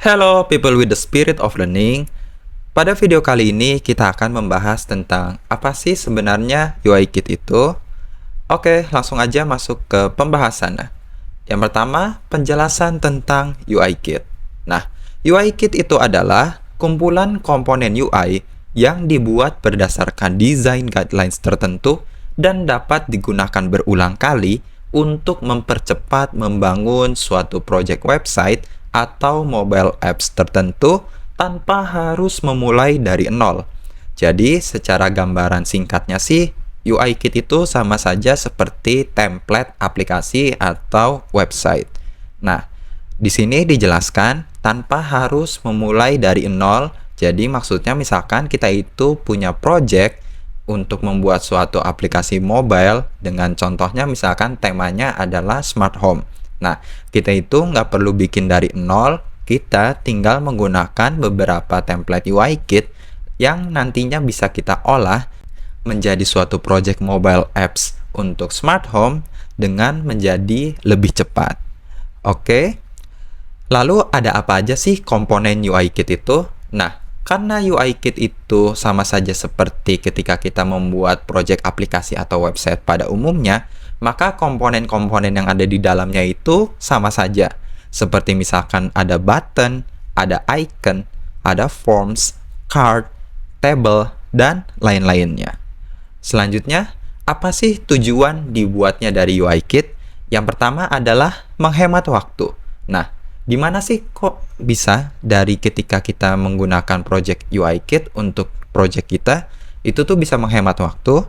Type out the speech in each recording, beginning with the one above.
Hello people with the spirit of learning. Pada video kali ini kita akan membahas tentang apa sih sebenarnya UI Kit itu. Oke, langsung aja masuk ke pembahasan. Yang pertama, penjelasan tentang UI Kit. Nah, UI Kit itu adalah kumpulan komponen UI yang dibuat berdasarkan desain guidelines tertentu dan dapat digunakan berulang kali untuk mempercepat membangun suatu project website atau mobile apps tertentu tanpa harus memulai dari nol. Jadi, secara gambaran singkatnya sih, UI Kit itu sama saja seperti template aplikasi atau website. Nah, di sini dijelaskan tanpa harus memulai dari nol. Jadi, maksudnya misalkan kita itu punya project untuk membuat suatu aplikasi mobile dengan contohnya misalkan temanya adalah smart home. Nah, kita itu nggak perlu bikin dari nol, kita tinggal menggunakan beberapa template UI Kit yang nantinya bisa kita olah menjadi suatu project mobile apps untuk smart home dengan menjadi lebih cepat. Oke, lalu ada apa aja sih komponen UI Kit itu? Nah, karena UI Kit itu sama saja seperti ketika kita membuat project aplikasi atau website pada umumnya, maka komponen-komponen yang ada di dalamnya itu sama saja. Seperti misalkan ada button, ada icon, ada forms, card, table, dan lain-lainnya. Selanjutnya, apa sih tujuan dibuatnya dari UI Kit? Yang pertama adalah menghemat waktu. Nah, gimana sih kok bisa dari ketika kita menggunakan project UI Kit untuk project kita, itu tuh bisa menghemat waktu?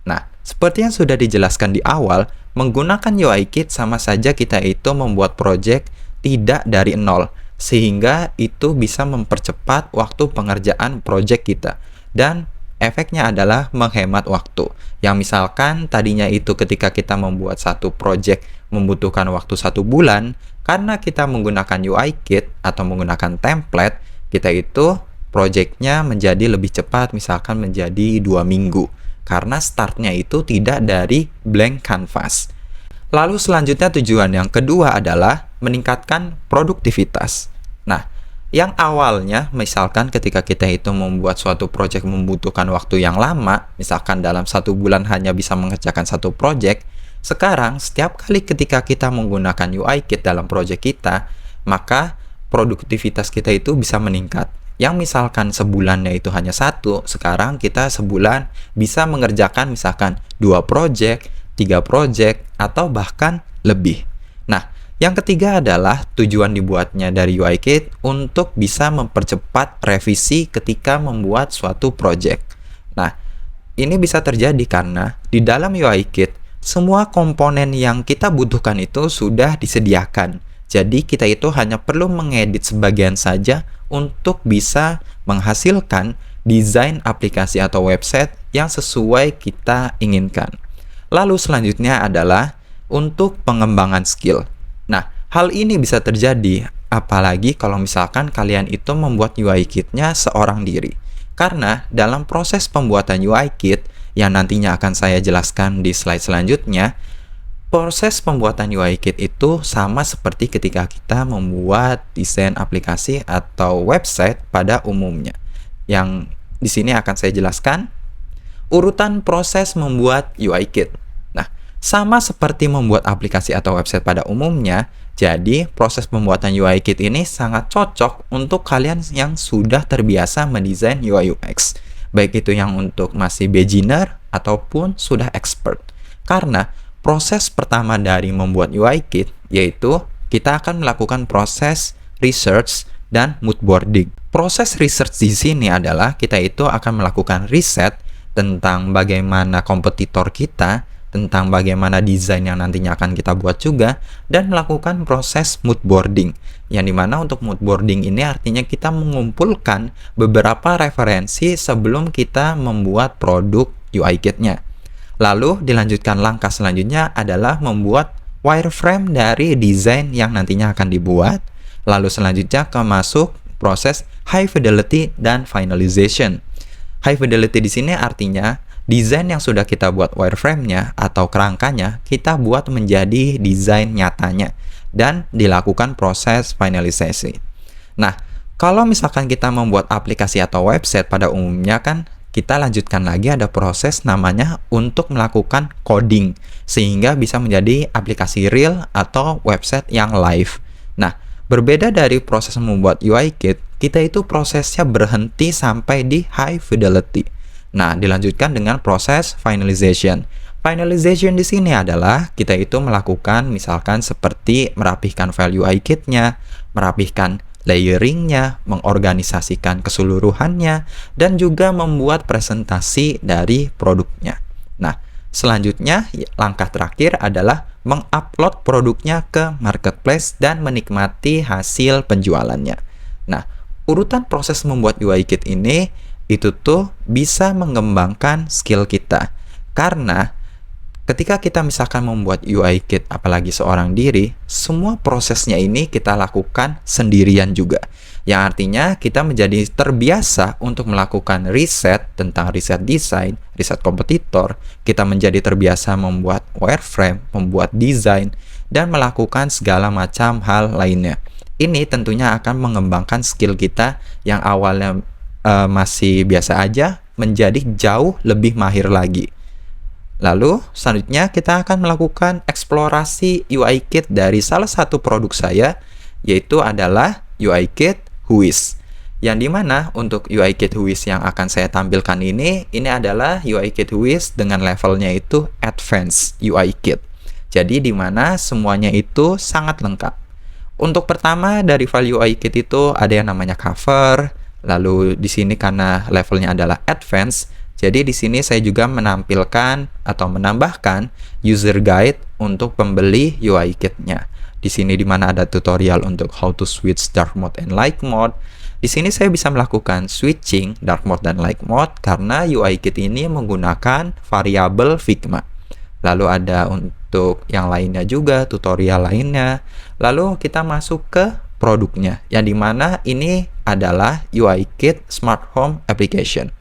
Nah, seperti yang sudah dijelaskan di awal, menggunakan UI Kit sama saja kita itu membuat project tidak dari nol, sehingga itu bisa mempercepat waktu pengerjaan project kita. Dan efeknya adalah menghemat waktu. Yang misalkan tadinya itu ketika kita membuat satu project membutuhkan waktu 1 bulan, karena kita menggunakan UI Kit atau menggunakan template, kita itu projectnya menjadi lebih cepat, misalkan menjadi 2 minggu. Karena startnya itu tidak dari blank canvas. Lalu selanjutnya tujuan yang kedua adalah meningkatkan produktivitas. Nah, yang awalnya misalkan ketika kita itu membuat suatu project membutuhkan waktu yang lama, misalkan dalam 1 bulan hanya bisa mengerjakan satu project, sekarang setiap kali ketika kita menggunakan UI Kit dalam project kita, maka produktivitas kita itu bisa meningkat. Yang misalkan sebulannya itu hanya 1, sekarang kita sebulan bisa mengerjakan misalkan 2 project, 3 project, atau bahkan lebih. Nah, yang ketiga adalah tujuan dibuatnya dari UI Kit untuk bisa mempercepat revisi ketika membuat suatu project. Nah, ini bisa terjadi karena di dalam UI Kit, semua komponen yang kita butuhkan itu sudah disediakan. Jadi kita itu hanya perlu mengedit sebagian saja untuk bisa menghasilkan desain aplikasi atau website yang sesuai kita inginkan. Lalu selanjutnya adalah untuk pengembangan skill. Nah, hal ini bisa terjadi apalagi kalau misalkan kalian itu membuat UI Kit-nya seorang diri. Karena dalam proses pembuatan UI Kit yang nantinya akan saya jelaskan di slide selanjutnya, proses pembuatan UI Kit itu sama seperti ketika kita membuat desain aplikasi atau website pada umumnya. Yang di sini akan saya jelaskan urutan proses membuat UI Kit. Nah, sama seperti membuat aplikasi atau website pada umumnya, jadi proses pembuatan UI Kit ini sangat cocok untuk kalian yang sudah terbiasa mendesain UI UX. Baik itu yang untuk masih beginner ataupun sudah expert. Karena proses pertama dari membuat UI Kit yaitu kita akan melakukan proses research dan mood boarding. Proses research di sini adalah kita itu akan melakukan riset tentang bagaimana kompetitor kita, tentang bagaimana desain yang nantinya akan kita buat juga, dan melakukan proses mood boarding. Yang dimana untuk mood boarding ini artinya kita mengumpulkan beberapa referensi sebelum kita membuat produk UI Kit-nya. Lalu dilanjutkan langkah selanjutnya adalah membuat wireframe dari desain yang nantinya akan dibuat. Lalu selanjutnya masuk proses high fidelity dan finalization. High fidelity di sini artinya desain yang sudah kita buat wireframe-nya atau kerangkanya kita buat menjadi desain nyatanya dan dilakukan proses finalisasi. Nah, kalau misalkan kita membuat aplikasi atau website pada umumnya kan, kita lanjutkan lagi ada proses namanya untuk melakukan coding, sehingga bisa menjadi aplikasi real atau website yang live. Nah, berbeda dari proses membuat UI kit, kita itu prosesnya berhenti sampai di high fidelity. Nah, dilanjutkan dengan proses finalization. Finalization di sini adalah kita itu melakukan misalkan seperti merapihkan file UI kit-nya, merapihkan layering-nya, mengorganisasikan keseluruhannya, dan juga membuat presentasi dari produknya. Nah, selanjutnya langkah terakhir adalah mengupload produknya ke marketplace dan menikmati hasil penjualannya. Nah, urutan proses membuat UI kit ini itu tuh bisa mengembangkan skill kita. Karena ketika kita misalkan membuat UI kit apalagi seorang diri, semua prosesnya ini kita lakukan sendirian juga. Yang artinya kita menjadi terbiasa untuk melakukan riset tentang riset desain, riset kompetitor. Kita menjadi terbiasa membuat wireframe, membuat desain, dan melakukan segala macam hal lainnya. Ini tentunya akan mengembangkan skill kita yang awalnya masih biasa aja menjadi jauh lebih mahir lagi. Lalu, selanjutnya kita akan melakukan eksplorasi UI kit dari salah satu produk saya, yaitu adalah UI kit Whois. Yang dimana untuk UI kit Whois yang akan saya tampilkan ini adalah UI kit Whois dengan levelnya itu Advanced UI kit. Jadi dimana semuanya itu sangat lengkap. Untuk pertama dari file UI kit itu ada yang namanya cover, lalu di sini karena levelnya adalah Advanced, jadi di sini saya juga menampilkan atau menambahkan user guide untuk pembeli UI kit-nya. Di sini di mana ada tutorial untuk how to switch dark mode and light mode. Di sini saya bisa melakukan switching dark mode dan light mode karena UI kit ini menggunakan variabel Figma. Lalu ada untuk yang lainnya juga, tutorial lainnya. Lalu kita masuk ke produknya, yang dimana ini adalah UI kit Smart Home Application.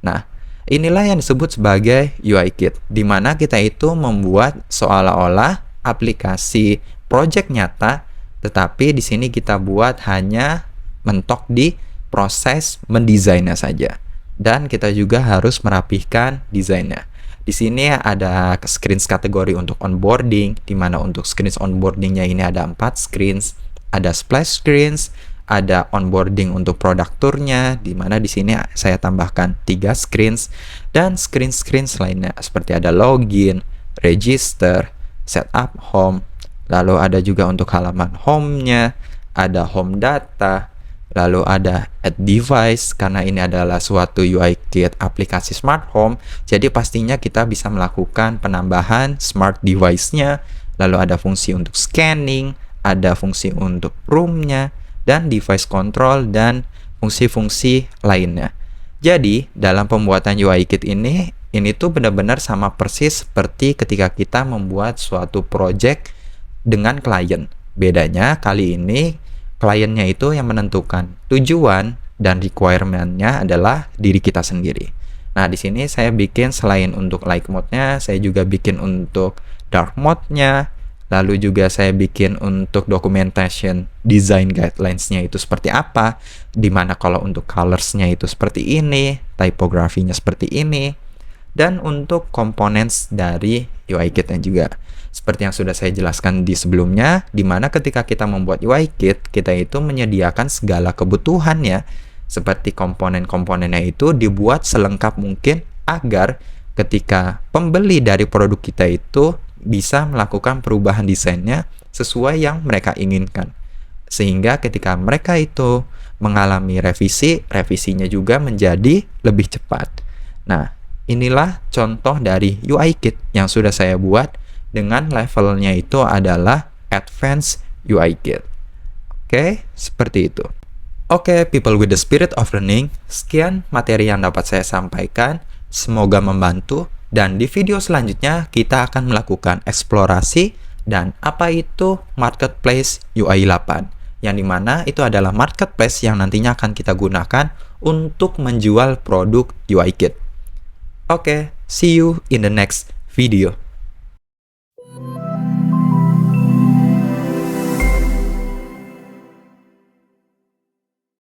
Nah, inilah yang disebut sebagai UI kit, di mana kita itu membuat seolah-olah aplikasi project nyata, tetapi di sini kita buat hanya mentok di proses mendesainnya saja. Dan kita juga harus merapihkan desainnya. Di sini ada screens kategori untuk onboarding, di mana untuk screens onboardingnya ini ada 4 screens, ada splash screens, ada onboarding untuk produk tournya, di mana di sini saya tambahkan 3 screens dan screen-screen lainnya seperti ada login, register, setup home, lalu ada juga untuk halaman home-nya, ada home data, lalu ada add device karena ini adalah suatu UI kit aplikasi smart home, jadi pastinya kita bisa melakukan penambahan smart device-nya, lalu ada fungsi untuk scanning, ada fungsi untuk room-nya, dan device control, dan fungsi-fungsi lainnya. Jadi, dalam pembuatan UI kit ini tuh benar-benar sama persis seperti ketika kita membuat suatu project dengan klien. Bedanya kali ini, kliennya itu yang menentukan tujuan dan requirement-nya adalah diri kita sendiri. Nah, di sini saya bikin selain untuk light mode-nya, saya juga bikin untuk dark mode-nya, lalu juga saya bikin untuk documentation design guidelines-nya itu seperti apa, dimana kalau untuk colors-nya itu seperti ini, typografinya seperti ini, dan untuk components dari UI kit-nya juga. Seperti yang sudah saya jelaskan di sebelumnya, dimana ketika kita membuat UI kit, kita itu menyediakan segala kebutuhannya, seperti komponen-komponennya itu dibuat selengkap mungkin agar ketika pembeli dari produk kita itu bisa melakukan perubahan desainnya sesuai yang mereka inginkan. Sehingga ketika mereka itu mengalami revisi, revisinya juga menjadi lebih cepat. Nah, inilah contoh dari UI kit yang sudah saya buat dengan levelnya itu adalah Advanced UI kit. Oke, seperti itu. Oke, people with the spirit of learning, sekian materi yang dapat saya sampaikan. Semoga membantu. Dan di video selanjutnya kita akan melakukan eksplorasi dan apa itu marketplace UI 8, yang dimana itu adalah marketplace yang nantinya akan kita gunakan untuk menjual produk UI kit. Oke, see you in the next video.